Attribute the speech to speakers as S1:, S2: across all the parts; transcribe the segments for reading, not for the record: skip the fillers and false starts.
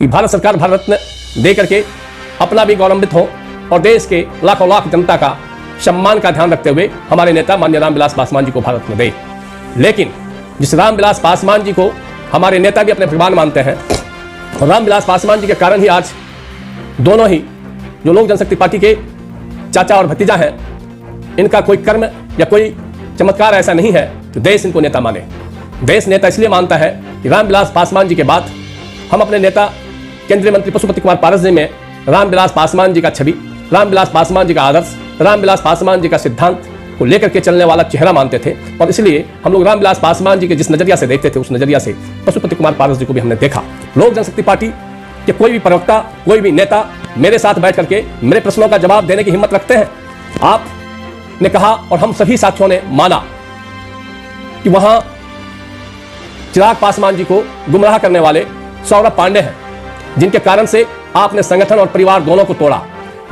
S1: कि भारत सरकार भारत रत्न दे करके अपना भी गौरवान्वित हो और देश के लाखों लाख जनता का सम्मान का ध्यान रखते हुए हमारे नेता माननीय रामविलास पासवान जी को भारत रत्न दे। लेकिन जिस रामविलास पासवान जी को हमारे नेता भी अपने भगवान मानते हैं, और रामविलास पासवान जी के कारण ही आज दोनों ही जो लोक जनशक्ति पार्टी के चाचा और भतीजा हैं, इनका कोई कर्म या कोई चमत्कार ऐसा नहीं है कि देश इनको नेता माने। देश नेता इसलिए मानता है कि रामविलास पासवान जी के बाद हम अपने नेता केंद्रीय मंत्री पशुपति कुमार पारस जी में रामविलास पासवान जी का छवि, रामविलास पासवान जी का आदर्श, रामविलास पासवान जी का सिद्धांत को लेकर के चलने वाला चेहरा मानते थे। और इसलिए हम लोग रामविलास पासवान जी के जिस नजरिया से देखते थे, उस नजरिया से पशुपति कुमार पारस जी को भी हमने देखा। लोक जनशक्ति पार्टी के कोई भी प्रवक्ता, कोई भी नेता मेरे साथ बैठ करके मेरे प्रश्नों का जवाब देने की हिम्मत रखते हैं। आपने कहा और हम सभी साथियों ने माना कि वहां चिराग पासवान जी को गुमराह करने वाले सौरभ पांडे हैं, जिनके कारण से आपने संगठन और परिवार दोनों को तोड़ा।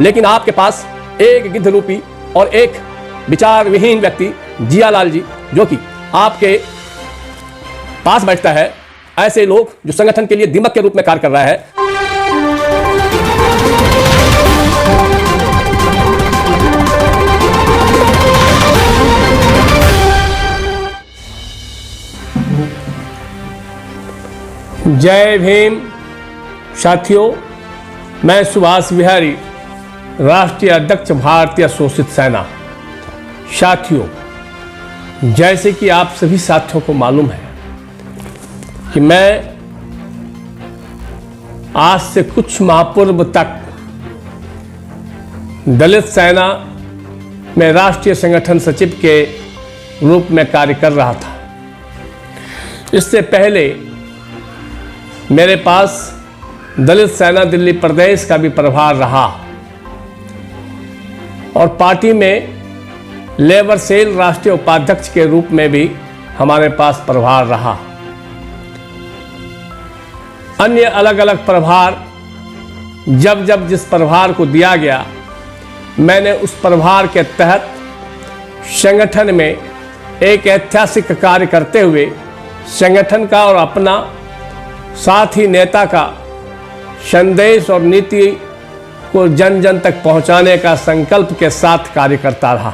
S1: लेकिन आपके पास एक गिद्ध रूपी और एक विचार विहीन व्यक्ति जियालाल जी, जो कि आपके पास बैठता है, ऐसे लोग जो संगठन के लिए दीमक के रूप में कार्य कर रहा है। जय भीम साथियों, मैं सुभाष बिहारी, राष्ट्रीय अध्यक्ष भारतीय शोषित सेना। साथियों, जैसे कि आप सभी साथियों को मालूम है कि मैं आज से कुछ माह पूर्व तक दलित सेना में राष्ट्रीय संगठन सचिव के रूप में कार्य कर रहा था। इससे पहले मेरे पास दलित सेना दिल्ली प्रदेश का भी प्रभार रहा और पार्टी में लेबर सेल राष्ट्रीय उपाध्यक्ष के रूप में भी हमारे पास प्रभार रहा। अन्य अलग अलग प्रभार जब जब जिस प्रभार को दिया गया, मैंने उस प्रभार के तहत संगठन में एक ऐतिहासिक कार्य करते हुए संगठन का और अपना, साथ ही नेता का संदेश और नीति को जन जन तक पहुंचाने का संकल्प के साथ कार्य करता रहा।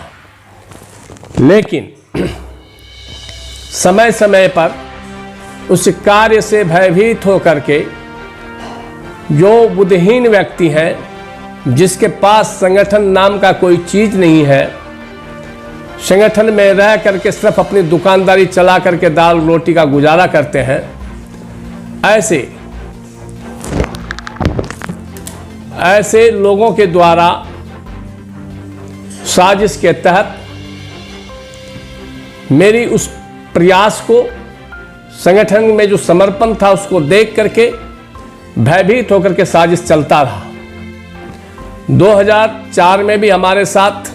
S1: लेकिन समय समय पर उस कार्य से भयभीत होकर के जो बुद्धिहीन व्यक्ति हैं, जिसके पास संगठन नाम का कोई चीज नहीं है, संगठन में रह करके सिर्फ अपनी दुकानदारी चला करके दाल रोटी का गुजारा करते हैं, ऐसे लोगों के द्वारा साजिश के तहत मेरी उस प्रयास को, संगठन में जो समर्पण था उसको देख करके भयभीत होकर के साजिश चलता रहा। 2004 में भी हमारे साथ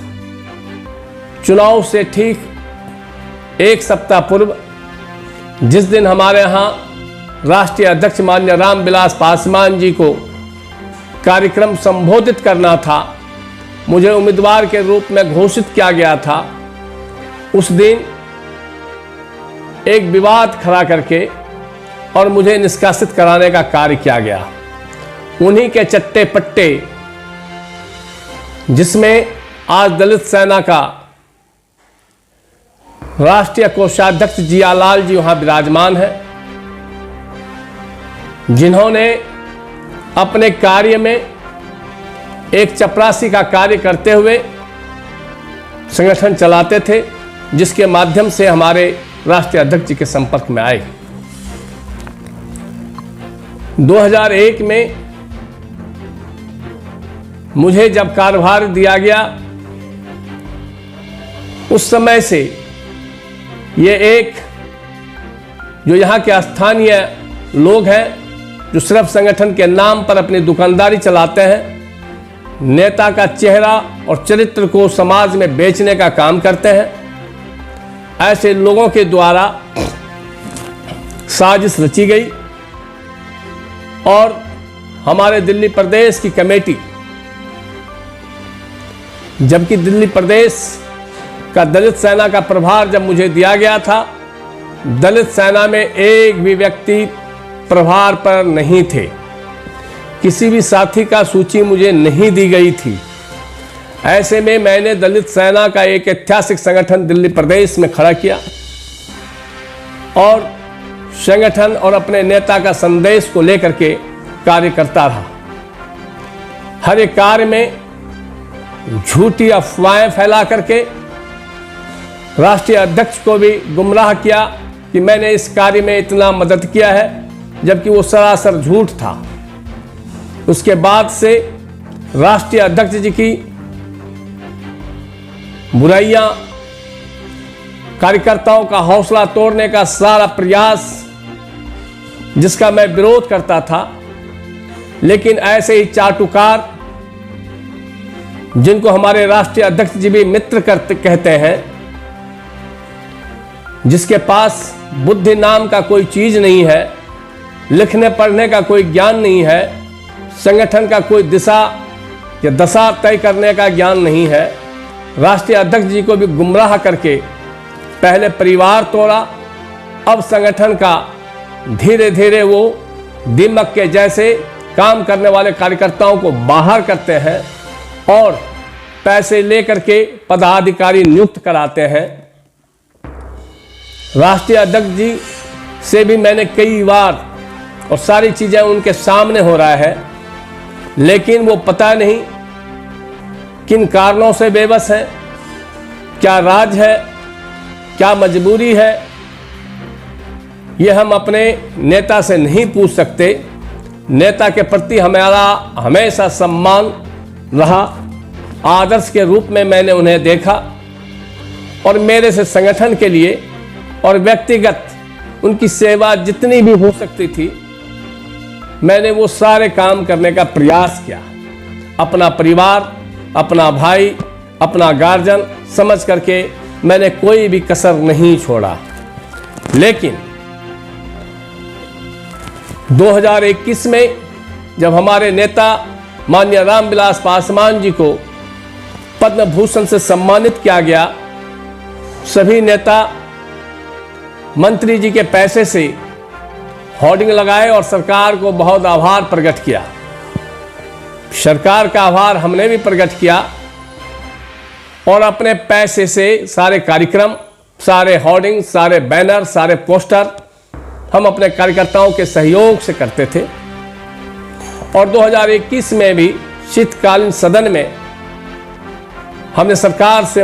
S1: चुनाव से ठीक एक सप्ताह पूर्व, जिस दिन हमारे यहाँ राष्ट्रीय अध्यक्ष माननीय रामविलास पासवान जी को कार्यक्रम संबोधित करना था, मुझे उम्मीदवार के रूप में घोषित किया गया था। उस दिन एक विवाद खड़ा करके और मुझे निष्कासित कराने का कार्य किया गया। उन्हीं के चट्टे पट्टे, जिसमें आज दलित सेना का राष्ट्रीय कोषाध्यक्ष जियालाल जी वहां विराजमान है, जिन्होंने अपने कार्य में एक चपरासी का कार्य करते हुए संगठन चलाते थे, जिसके माध्यम से हमारे राष्ट्रीय अध्यक्ष जी के संपर्क में आए। 2001 में मुझे जब कार्यभार दिया गया, उस समय से ये एक जो यहाँ के स्थानीय लोग हैं, जो सिर्फ संगठन के नाम पर अपनी दुकानदारी चलाते हैं, नेता का चेहरा और चरित्र को समाज में बेचने का काम करते हैं, ऐसे लोगों के द्वारा साजिश रची गई और हमारे दिल्ली प्रदेश की कमेटी, जबकि दिल्ली प्रदेश का दलित सेना का प्रभार जब मुझे दिया गया था, दलित सेना में एक भी व्यक्ति प्रभार पर नहीं थे। किसी भी साथी का सूची मुझे नहीं दी गई थी। ऐसे में मैंने दलित सेना का एक ऐतिहासिक संगठन दिल्ली प्रदेश में खड़ा किया और संगठन और अपने नेता का संदेश को लेकर के कार्य करता रहा। हर एक कार्य में झूठी अफवाहें फैला करके राष्ट्रीय अध्यक्ष को भी गुमराह किया कि मैंने इस कार्य में इतना मदद किया है, जबकि वो सरासर झूठ था। उसके बाद से राष्ट्रीय अध्यक्ष जी की बुराइयां, कार्यकर्ताओं का हौसला तोड़ने का सारा प्रयास, जिसका मैं विरोध करता था, लेकिन ऐसे ही चाटुकार जिनको हमारे राष्ट्रीय अध्यक्ष जी भी मित्र कहते हैं, जिसके पास बुद्धि नाम का कोई चीज नहीं है, लिखने पढ़ने का कोई ज्ञान नहीं है, संगठन का कोई दिशा या दशा तय करने का ज्ञान नहीं है, राष्ट्रीय अध्यक्ष जी को भी गुमराह करके पहले परिवार तोड़ा, अब संगठन का धीरे धीरे वो दीमक के जैसे काम करने वाले कार्यकर्ताओं को बाहर करते हैं और पैसे लेकर के पदाधिकारी नियुक्त कराते हैं। राष्ट्रीय अध्यक्ष जी से भी मैंने कई बार, और सारी चीजें उनके सामने हो रहा है, लेकिन वो पता नहीं किन कारणों से बेबस है, क्या राज है, क्या मजबूरी है, ये हम अपने नेता से नहीं पूछ सकते। नेता के प्रति हमारा हमेशा सम्मान रहा, आदर्श के रूप में मैंने उन्हें देखा और मेरे से संगठन के लिए और व्यक्तिगत उनकी सेवा जितनी भी हो सकती थी, मैंने वो सारे काम करने का प्रयास किया। अपना परिवार, अपना भाई, अपना गार्जियन समझ करके मैंने कोई भी कसर नहीं छोड़ा। लेकिन 2021 में जब हमारे नेता माननीय रामविलास पासवान जी को पद्म भूषण से सम्मानित किया गया, सभी नेता मंत्री जी के पैसे से होर्डिंग लगाए और सरकार को बहुत आभार प्रकट किया। सरकार का आभार हमने भी प्रकट किया और अपने पैसे से सारे कार्यक्रम, सारे होर्डिंग, सारे बैनर, सारे पोस्टर हम अपने कार्यकर्ताओं के सहयोग से करते थे। और 2021 में भी शीतकालीन सदन में हमने सरकार से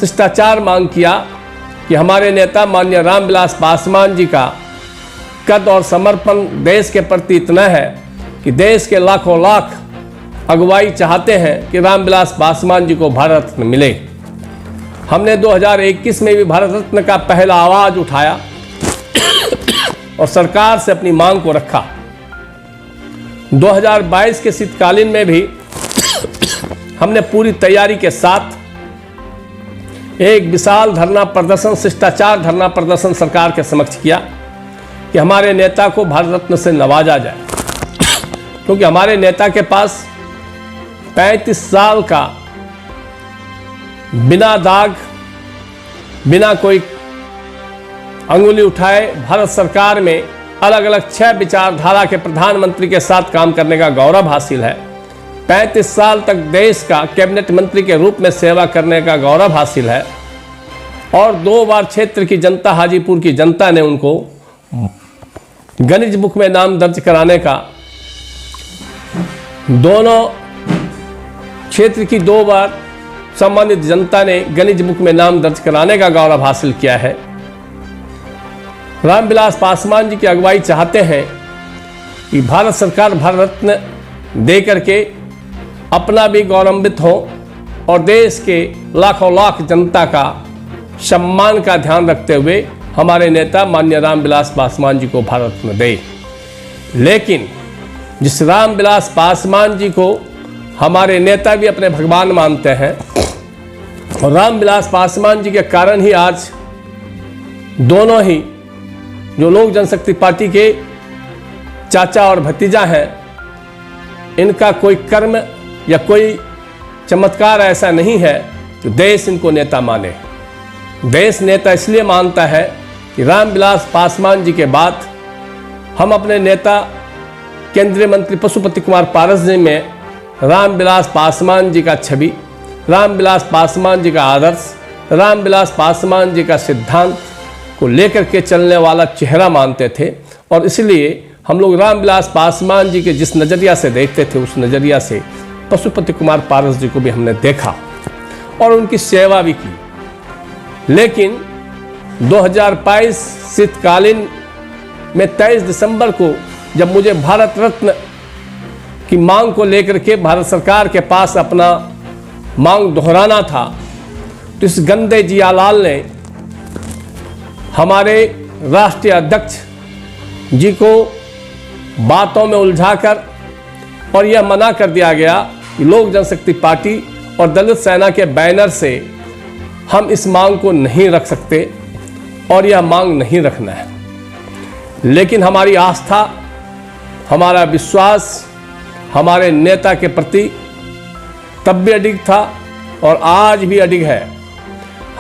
S1: शिष्टाचार मांग किया कि हमारे नेता माननीय रामविलास पासवान जी का कद और समर्पण देश के प्रति इतना है कि देश के लाखों लाख अगुवाई चाहते हैं कि रामविलास पासवान जी को भारत रत्न मिले। हमने 2021 में भी भारत रत्न का पहला आवाज उठाया और सरकार से अपनी मांग को रखा। 2022 के शीतकालीन में भी हमने पूरी तैयारी के साथ एक विशाल धरना प्रदर्शन, शिष्टाचार धरना प्रदर्शन सरकार के समक्ष किया कि हमारे नेता को भारत रत्न से नवाजा जाए, क्योंकि हमारे नेता के पास 35 साल का बिना दाग, बिना कोई अंगुली उठाए भारत सरकार में अलग अलग 6 विचारधारा के प्रधानमंत्री के साथ काम करने का गौरव हासिल है। 35 साल तक देश का कैबिनेट मंत्री के रूप में सेवा करने का गौरव हासिल है और 2 बार क्षेत्र की जनता, हाजीपुर की जनता ने उनको गिनीज बुक में नाम दर्ज कराने का, दोनों क्षेत्र की 2 बार संबंधित जनता ने गिनीज बुक में नाम दर्ज कराने का गौरव हासिल किया है। रामविलास पासवान जी की अगुवाई चाहते हैं कि भारत सरकार भारत रत्न दे करके अपना भी गौरवान्वित हो और देश के लाखों लाख जनता का सम्मान का ध्यान रखते हुए हमारे नेता माननीय रामविलास पासवान जी को भारत रत्न दे। लेकिन जिस रामविलास पासवान जी को हमारे नेता भी अपने भगवान मानते हैं और रामविलास पासवान जी के कारण ही आज दोनों ही जो लोक जनशक्ति पार्टी के चाचा और भतीजा हैं, इनका कोई कर्म या कोई चमत्कार ऐसा नहीं है कि देश इनको नेता माने। देश नेता इसलिए मानता है कि रामविलास पासवान जी के बाद हम अपने नेता केंद्रीय मंत्री पशुपति कुमार पारस जी में रामविलास पासवान जी का छवि, रामविलास पासवान जी का आदर्श, रामविलास पासवान जी का सिद्धांत को लेकर के चलने वाला चेहरा मानते थे। और इसलिए हम लोग रामविलास पासवान जी के जिस नज़रिया से देखते थे, उस नज़रिया से पशुपति कुमार पारस जी को भी हमने देखा और उनकी सेवा भी की। लेकिन 2022 शीतकालीन में 23 दिसंबर को जब मुझे भारत रत्न की मांग को लेकर के भारत सरकार के पास अपना मांग दोहराना था, तो इस गंदे जियालाल ने हमारे राष्ट्रीय अध्यक्ष जी को बातों में उलझाकर और यह मना कर दिया गया कि लोक जनशक्ति पार्टी और दलित सेना के बैनर से हम इस मांग को नहीं रख सकते और यह मांग नहीं रखना है। लेकिन हमारी आस्था, हमारा विश्वास हमारे नेता के प्रति तब भी अडिग था और आज भी अडिग है।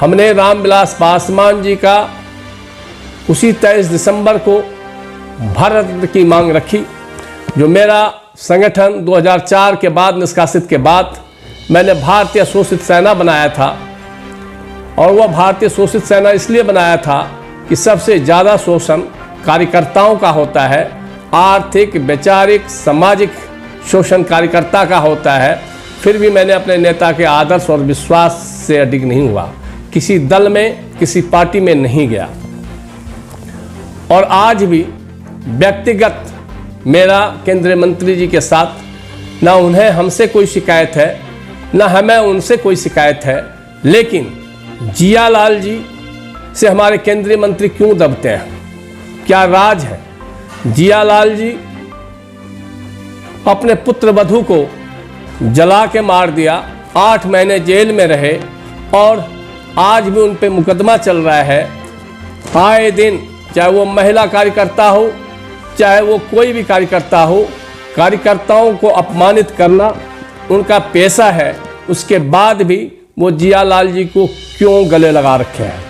S1: हमने रामविलास पासवान जी का उसी 23 दिसंबर को भारत रत्न की मांग रखी, जो मेरा संगठन 2004 के बाद निष्कासित के बाद मैंने भारतीय शोषित सेना बनाया था। और वह भारतीय शोषित सेना इसलिए बनाया था कि सबसे ज़्यादा शोषण कार्यकर्ताओं का होता है, आर्थिक, वैचारिक, सामाजिक शोषण कार्यकर्ता का होता है। फिर भी मैंने अपने नेता के आदर्श और विश्वास से अडिग नहीं हुआ, किसी दल में, किसी पार्टी में नहीं गया। और आज भी व्यक्तिगत मेरा केंद्रीय मंत्री जी के साथ ना उन्हें हमसे कोई शिकायत है, ना हमें उनसे कोई शिकायत है। लेकिन जियालाल जी से हमारे केंद्रीय मंत्री क्यों दबते हैं? क्या राज है? जियालाल जी अपने पुत्र वधू को जला के मार दिया, 8 महीने जेल में रहे और आज भी उन पे मुकदमा चल रहा है। आए दिन, चाहे वो महिला कार्यकर्ता हो, चाहे वो कोई भी कार्यकर्ता हो, कार्यकर्ताओं को अपमानित करना उनका पेशा है। उसके बाद भी वो जियालाल जी को क्यों गले लगा रखे हैं?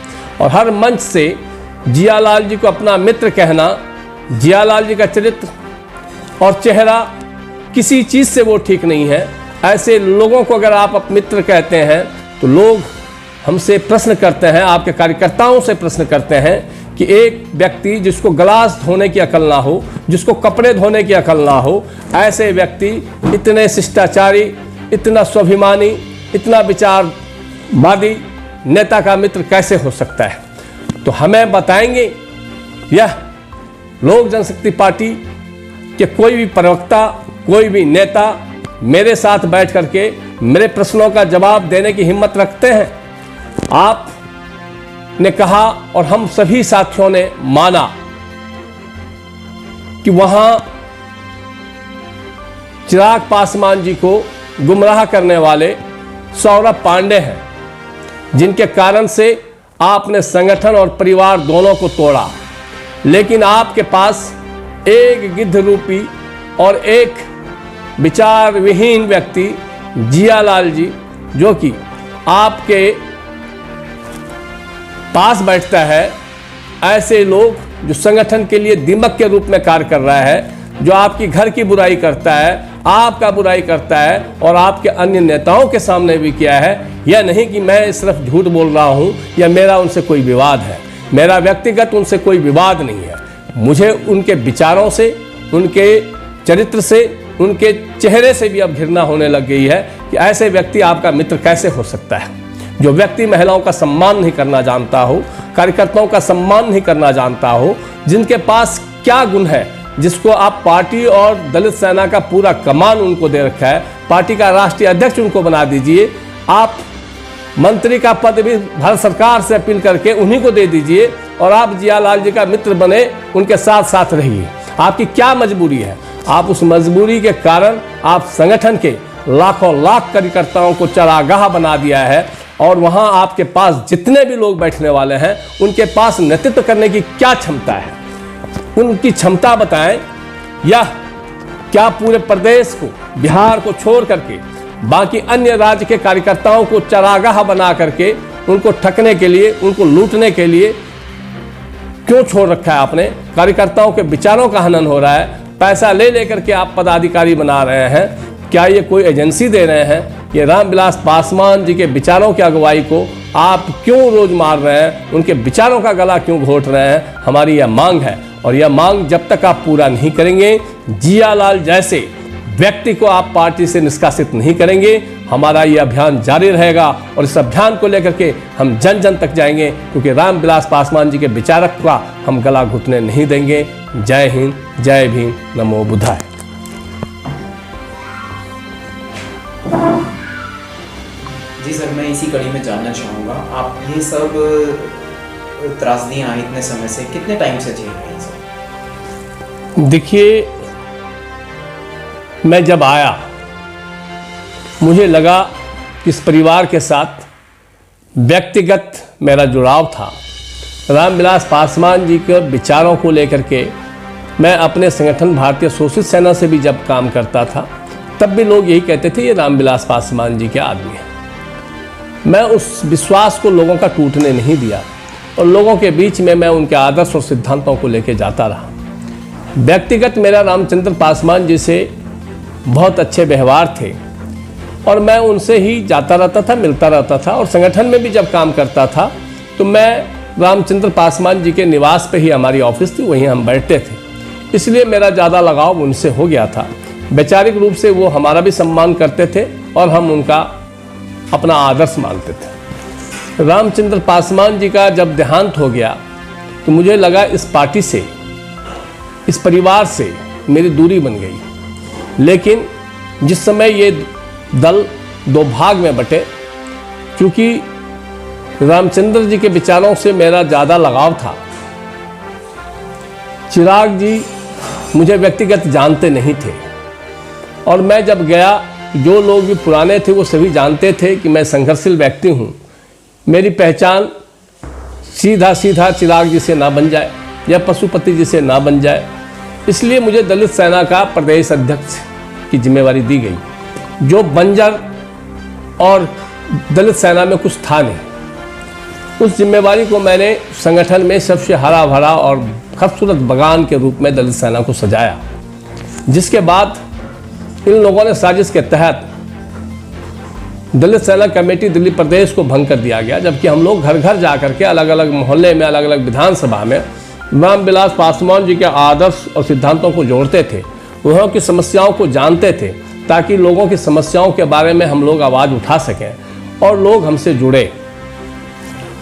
S1: और हर मंच से जियालाल जी को अपना मित्र कहना, जियालाल जी का चरित्र और चेहरा किसी चीज़ से वो ठीक नहीं है। ऐसे लोगों को अगर आप मित्र कहते हैं तो लोग हमसे प्रश्न करते हैं, आपके कार्यकर्ताओं से प्रश्न करते हैं कि एक व्यक्ति जिसको गिलास धोने की अकल ना हो, जिसको कपड़े धोने की अकल ना हो, ऐसे व्यक्ति इतने शिष्टाचारी, इतना स्वाभिमानी, इतना विचारवादी नेता का मित्र कैसे हो सकता है? तो हमें बताएंगे यह लोक जनशक्ति पार्टी के कोई भी प्रवक्ता, कोई भी नेता मेरे साथ बैठ करके मेरे प्रश्नों का जवाब देने की हिम्मत रखते हैं? आप ने कहा और हम सभी साथियों ने माना कि वहां चिराग पासवान जी को गुमराह करने वाले सौरभ पांडे हैं, जिनके कारण से आपने संगठन और परिवार दोनों को तोड़ा। लेकिन आपके पास एक गिद्ध रूपी और एक विचार विहीन व्यक्ति जियालाल जी, जो कि आपके पास बैठता है, ऐसे लोग जो संगठन के लिए दीमक के रूप में कार्य कर रहा है, जो आपकी घर की बुराई करता है, आपका बुराई करता है और आपके अन्य नेताओं के सामने भी किया है। यह नहीं कि मैं सिर्फ झूठ बोल रहा हूं या मेरा उनसे कोई विवाद है। मेरा व्यक्तिगत उनसे कोई विवाद नहीं है। मुझे उनके विचारों से, उनके चरित्र से, उनके चेहरे से भी अब घृणा होने लग गई है कि ऐसे व्यक्ति आपका मित्र कैसे हो सकता है, जो व्यक्ति महिलाओं का सम्मान नहीं करना जानता हो, कार्यकर्ताओं का सम्मान नहीं करना जानता हो, जिनके पास क्या गुण है जिसको आप पार्टी और दलित सेना का पूरा कमान उनको दे रखा है, पार्टी का राष्ट्रीय अध्यक्ष उनको बना दीजिए, आप मंत्री का पद भी भारत सरकार से अपील करके उन्हीं को दे दीजिए और आप जियालाल जी का मित्र बने, उनके साथ साथ रहिए। आपकी क्या मजबूरी है? आप उस मजबूरी के कारण आप संगठन के लाखों लाख कार्यकर्ताओं को चरागाह बना दिया है और वहां आपके पास जितने भी लोग बैठने वाले हैं उनके पास नेतृत्व करने की क्या क्षमता है? उनकी क्षमता बताएं। या क्या पूरे प्रदेश को, बिहार को छोड़ करके बाकी अन्य राज्य के कार्यकर्ताओं को चरागाह बना करके उनको ठगने के लिए, उनको लूटने के लिए क्यों छोड़ रखा है आपने? कार्यकर्ताओं के विचारों का हनन हो रहा है। पैसा ले लेकर के आप पदाधिकारी बना रहे हैं, क्या ये कोई एजेंसी दे रहे हैं? ये रामविलास पासवान जी के विचारों की अगुवाई को आप क्यों रोज मार रहे हैं? उनके विचारों का गला क्यों घोट रहे हैं? हमारी यह मांग है, और यह मांग जब तक आप पूरा नहीं करेंगे, जियालाल जैसे व्यक्ति को आप पार्टी से निष्कासित नहीं करेंगे, हमारा ये अभियान जारी रहेगा। और इस अभियान को लेकर के हम जन जन तक जाएंगे, क्योंकि रामविलास पासवान जी के विचारक का हम गला घुटने नहीं देंगे। जय हिंद, जय भीम, नमो बुद्धाय।
S2: जी सर, मैं इसी कड़ी में जानना चाहूँगा, आप ये सब त्रासदियाँ इतने समय से कितने टाइम से झेल रहे हैं सर?
S1: देखिए, मैं जब आया मुझे लगा कि इस परिवार के साथ व्यक्तिगत मेरा जुड़ाव था। रामविलास पासवान जी के विचारों को लेकर के मैं अपने संगठन भारतीय शोषित सेना से भी जब काम करता था, तब भी लोग यही कहते थे ये रामविलास पासवान जी के आदमी हैं। मैं उस विश्वास को लोगों का टूटने नहीं दिया, और लोगों के बीच में मैं उनके आदर्श और सिद्धांतों को लेकर जाता रहा। व्यक्तिगत मेरा रामचंद्र पासवान जी से बहुत अच्छे व्यवहार थे, और मैं उनसे ही जाता रहता था, मिलता रहता था। और संगठन में भी जब काम करता था तो मैं रामचंद्र पासवान जी के निवास पे ही हमारी ऑफिस थी, वहीं हम बैठते थे, इसलिए मेरा ज़्यादा लगाव उनसे हो गया था। वैचारिक रूप से वो हमारा भी सम्मान करते थे, और हम उनका अपना आदर्श मानते थे। रामचंद्र पासवान जी का जब देहांत हो गया तो मुझे लगा इस पार्टी से, इस परिवार से मेरी दूरी बन गई। लेकिन जिस समय ये दल दो भाग में बटे, क्योंकि रामचंद्र जी के विचारों से मेरा ज़्यादा लगाव था। चिराग जी मुझे व्यक्तिगत जानते नहीं थे, और मैं जब गया, जो लोग भी पुराने थे वो सभी जानते थे कि मैं संघर्षशील व्यक्ति हूँ। मेरी पहचान सीधा सीधा चिराग जी से ना बन जाए या पशुपति जी से ना बन जाए, इसलिए मुझे दलित सेना का प्रदेश अध्यक्ष की जिम्मेवारी दी गई, जो बंजर और दलित सेना में कुछ था नहीं। उस जिम्मेवारी को मैंने संगठन में सबसे हरा भरा और खूबसूरत बगान के रूप में दलित सेना को सजाया, जिसके बाद इन लोगों ने साजिश के तहत दलित सेना कमेटी दिल्ली प्रदेश को भंग कर दिया गया, जबकि हम लोग घर घर जा करके अलग अलग मोहल्ले में, अलग अलग विधानसभा में रामविलास पासवान जी के आदर्श और सिद्धांतों को जोड़ते थे, वहाँ की समस्याओं को जानते थे, ताकि लोगों की समस्याओं के बारे में हम लोग आवाज़ उठा सकें और लोग हमसे जुड़े।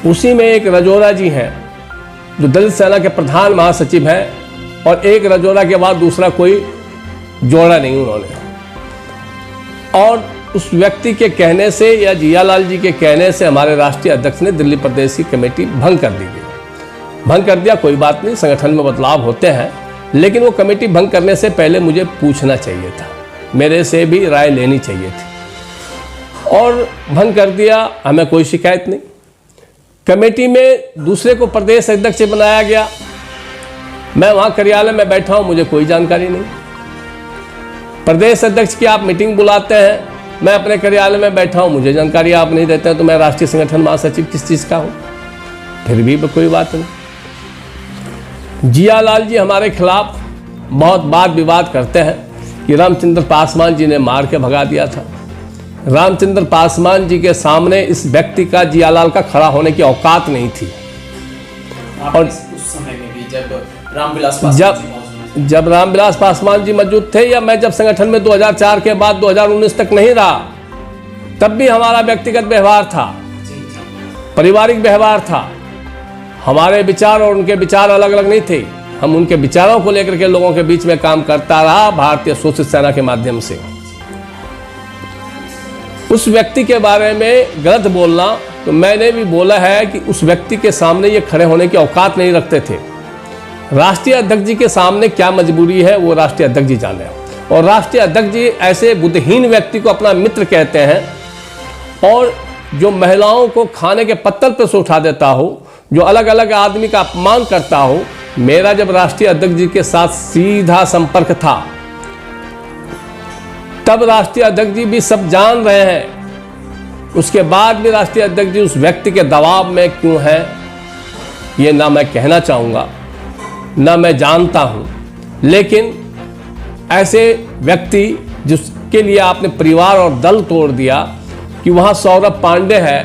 S1: उसी में एक रजौरा जी हैं जो दलित सेना के प्रधान महासचिव हैं, और एक रजौरा के बाद दूसरा कोई जोड़ा नहीं उन्होंने। और उस व्यक्ति के कहने से या जियालाल जी के कहने से हमारे राष्ट्रीय अध्यक्ष ने दिल्ली प्रदेश की कमेटी भंग कर दी गई। भंग कर दिया, कोई बात नहीं, संगठन में बदलाव होते हैं, लेकिन वो कमेटी भंग करने से पहले मुझे पूछना चाहिए था, मेरे से भी राय लेनी चाहिए थी, और भंग कर दिया। हमें कोई शिकायत नहीं। कमेटी में दूसरे को प्रदेश अध्यक्ष बनाया गया, मैं वहाँ कार्यालय में बैठा हूँ, मुझे कोई जानकारी नहीं। प्रदेश अध्यक्ष की आप मीटिंग बुलाते हैं, मैं अपने कार्यालय में बैठा हूँ, मुझे जानकारी आप नहीं देते हैं, तो मैं राष्ट्रीय संगठन महासचिव किस चीज़ का हूँ? फिर भी कोई बात नहीं। जियालाल जी हमारे खिलाफ बहुत वाद विवाद करते हैं कि रामचंद्र पासवान जी ने मार के भगा दिया था। रामचंद्र पासवान जी के सामने इस व्यक्ति का, जियालाल का, खड़ा होने की औकात नहीं थी।
S2: और उस समय में भी
S1: जब रामविलास पासवान जी मौजूद थे, या मैं जब संगठन में 2004 के बाद 2019 तक नहीं रहा, तब भी हमारा व्यक्तिगत व्यवहार था, पारिवारिक व्यवहार था। हमारे विचार और उनके विचार अलग अलग नहीं थे। हम उनके विचारों को लेकर के लोगों के बीच में काम करता रहा, भारतीय शोषित सेना के माध्यम से। उस व्यक्ति के बारे में गलत बोलना, तो मैंने भी बोला है कि उस व्यक्ति के सामने ये खड़े होने की औकात नहीं रखते थे। राष्ट्रीय अध्यक्ष जी के सामने क्या मजबूरी है वो राष्ट्रीय अध्यक्ष जी जाने, और राष्ट्रीय अध्यक्ष जी ऐसे बुद्धिहीन व्यक्ति को अपना मित्र कहते हैं, और जो महिलाओं को खाने के पत्तल पर से उठा देता हो, जो अलग अलग आदमी का अपमान करता हो। मेरा जब राष्ट्रीय अध्यक्ष जी के साथ सीधा संपर्क था, तब राष्ट्रीय अध्यक्ष जी भी सब जान रहे हैं। उसके बाद भी राष्ट्रीय अध्यक्ष जी उस व्यक्ति के दबाव में क्यों है, ये ना मैं कहना चाहूँगा, ना मैं जानता हूँ। लेकिन ऐसे व्यक्ति जिसके लिए आपने परिवार और दल तोड़ दिया, कि वहाँ सौरभ पांडे है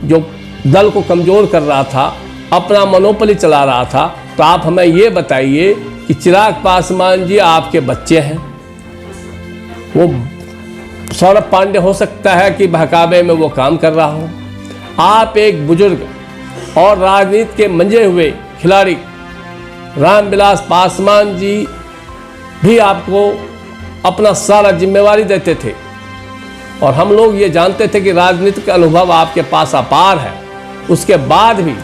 S1: जो दल को कमज़ोर कर रहा था, अपना मोनोपोली चला रहा था, तो आप हमें ये बताइए कि चिराग पासवान जी आपके बच्चे हैं। वो सौरभ पांडे हो सकता है कि बहकावे में वो काम कर रहा हो। आप एक बुजुर्ग और राजनीति के मंजे हुए खिलाड़ी रामविलास पासवान जी भी आपको अपना सारा जिम्मेवारी देते थे, और हम लोग ये जानते थे कि राजनीतिक अनुभव आपके पास अपार है। उसके बाद भी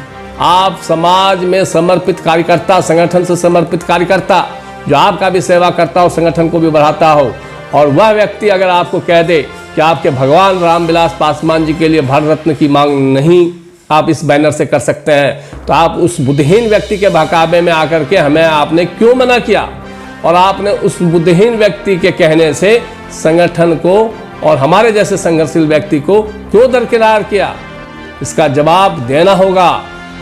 S1: आप समाज में समर्पित कार्यकर्ता, संगठन से समर्पित कार्यकर्ता, जो आपका भी सेवा करता हो, संगठन को भी बढ़ाता हो, और वह व्यक्ति अगर आपको कह दे कि आपके भगवान रामविलास पासवान जी के लिए भारत रत्न की मांग नहीं आप इस बैनर से कर सकते हैं, तो आप उस बुद्धिहीन व्यक्ति के बहकावे में आकर के हमें आपने क्यों मना किया, और आपने उस बुद्धिहीन व्यक्ति के कहने से संगठन को और हमारे जैसे संघर्षशील व्यक्ति को क्यों दरकिनार किया? इसका जवाब देना होगा,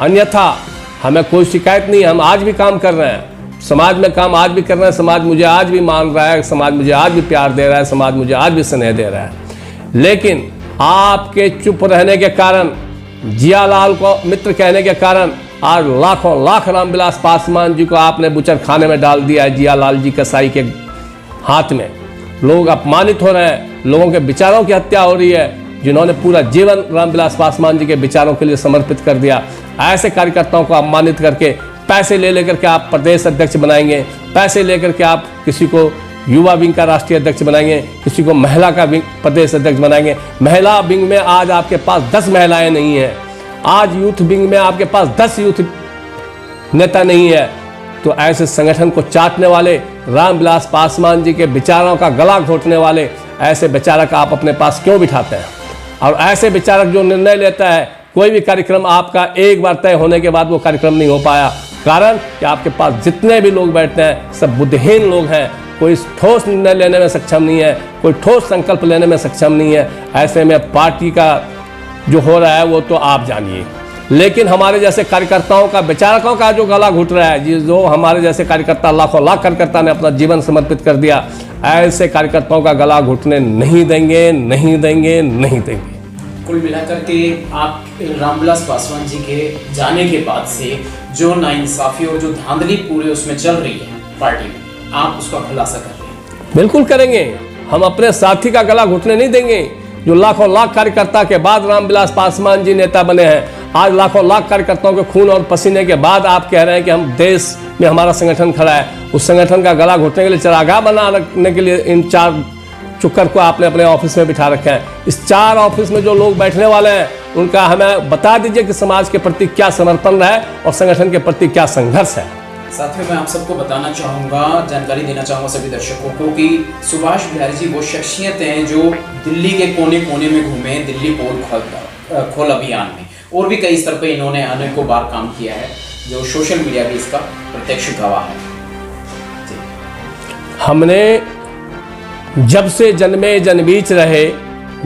S1: अन्यथा हमें कोई शिकायत नहीं। हम आज भी काम कर रहे हैं, समाज में काम आज भी कर रहे हैं, समाज मुझे आज भी मान रहा है, समाज मुझे आज भी प्यार दे रहा है, समाज मुझे आज भी स्नेह दे रहा है। लेकिन आपके चुप रहने के कारण, जियालाल को मित्र कहने के कारण आज लाखों लाख रामविलास पासवान जी को आपने बुचर खाने में डाल दिया है। जियालाल जी कसाई के हाथ में लोग अपमानित हो रहे हैं, लोगों के विचारों की हत्या हो रही है, जिन्होंने पूरा जीवन रामविलास पासवान जी के विचारों के लिए समर्पित कर दिया। ऐसे कार्यकर्ताओं को अपमानित करके पैसे ले लेकर के आप प्रदेश अध्यक्ष बनाएंगे, पैसे लेकर के आप किसी को युवा विंग का राष्ट्रीय अध्यक्ष बनाएंगे, किसी को महिला का विंग प्रदेश अध्यक्ष बनाएंगे। महिला विंग में आज आपके पास 10 महिलाएं नहीं हैं, आज यूथ विंग में आपके पास 10 यूथ नेता नहीं है। तो ऐसे संगठन को चाटने वाले, रामविलास पासवान जी के विचारों का गला घोटने वाले ऐसे विचारक आप अपने पास क्यों बिठाते हैं? और ऐसे विचारक जो निर्णय लेता है, कोई भी कार्यक्रम आपका एक बार तय होने के बाद वो कार्यक्रम नहीं हो पाया, कारण कि आपके पास जितने भी लोग बैठते हैं सब बुद्धिहीन लोग हैं, कोई ठोस निर्णय लेने में सक्षम नहीं है, कोई ठोस संकल्प लेने में सक्षम नहीं है। ऐसे में पार्टी का जो हो रहा है वो तो आप जानिए, लेकिन हमारे जैसे कार्यकर्ताओं का, विचारकों का जो गला घुट रहा है, जो हमारे जैसे कार्यकर्ता, लाखों लाख कार्यकर्ता ने अपना जीवन समर्पित कर दिया, ऐसे कार्यकर्ताओं का गला घुटने नहीं देंगे, नहीं देंगे, नहीं देंगे।
S2: कुल मिलाकर के आप रामविलास पासवान जी के जाने के बाद से जो नाइंसाफी और जो धांधली पूरे उसमें चल रही है पार्टी में, आप उसका खुलासा कर रहे हैं?
S1: बिल्कुल करेंगे। हम अपने साथी का गला घुटने नहीं देंगे। जो लाखों लाख कार्यकर्ता के बाद रामविलास पासवान जी नेता बने हैं, आज लाखों लाख कार्यकर्ताओं के खून और पसीने के बाद आप कह रहे हैं कि हम देश में हमारा संगठन खड़ा है, उस संगठन का गला घुटने के लिए चरागाह बना रखने के लिए इन 4 चुक्कर को आपने अपने ऑफिस में बिठा रखा है। इस 4 ऑफिस में जो लोग बैठने वाले हैं, उनका हमें बता दीजिए कि समाज के प्रति क्या समर्पण है और संगठन के प्रति क्या संघर्ष है।
S2: साथियों, मैं आप सबको बताना चाहूँगा, जानकारी देना चाहूँगा सभी दर्शकों को कि सुभाष बिहारी जी वो शख्सियत हैं जो दिल्ली के कोने कोने में घूमे, दिल्ली पोल खोल अभियान में, और भी कई स्तर पर इन्होंने अनेकों बार काम किया है, जो सोशल मीडिया भी इसका प्रत्यक्ष गवाह है।
S1: हमने जब से जन्मे जन बीच रहे,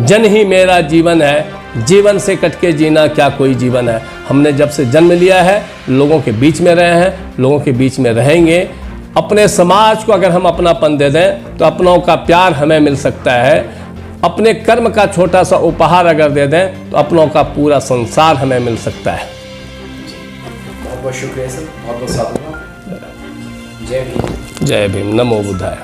S1: जन ही मेरा जीवन है, जीवन से कटके जीना क्या कोई जीवन है। हमने जब से जन्म लिया है, लोगों के बीच में रहे हैं, लोगों के बीच में रहेंगे। अपने समाज को अगर हम अपनापन दे दें तो अपनों का प्यार हमें मिल सकता है। अपने कर्म का छोटा सा उपहार अगर दे दें तो अपनों का पूरा संसार हमें मिल सकता है।
S2: बहुत बहुत शुक्रिया सर, बहुत बहुत साधुवाद। जय भीम।
S1: जय भीम। नमो बुद्धाय।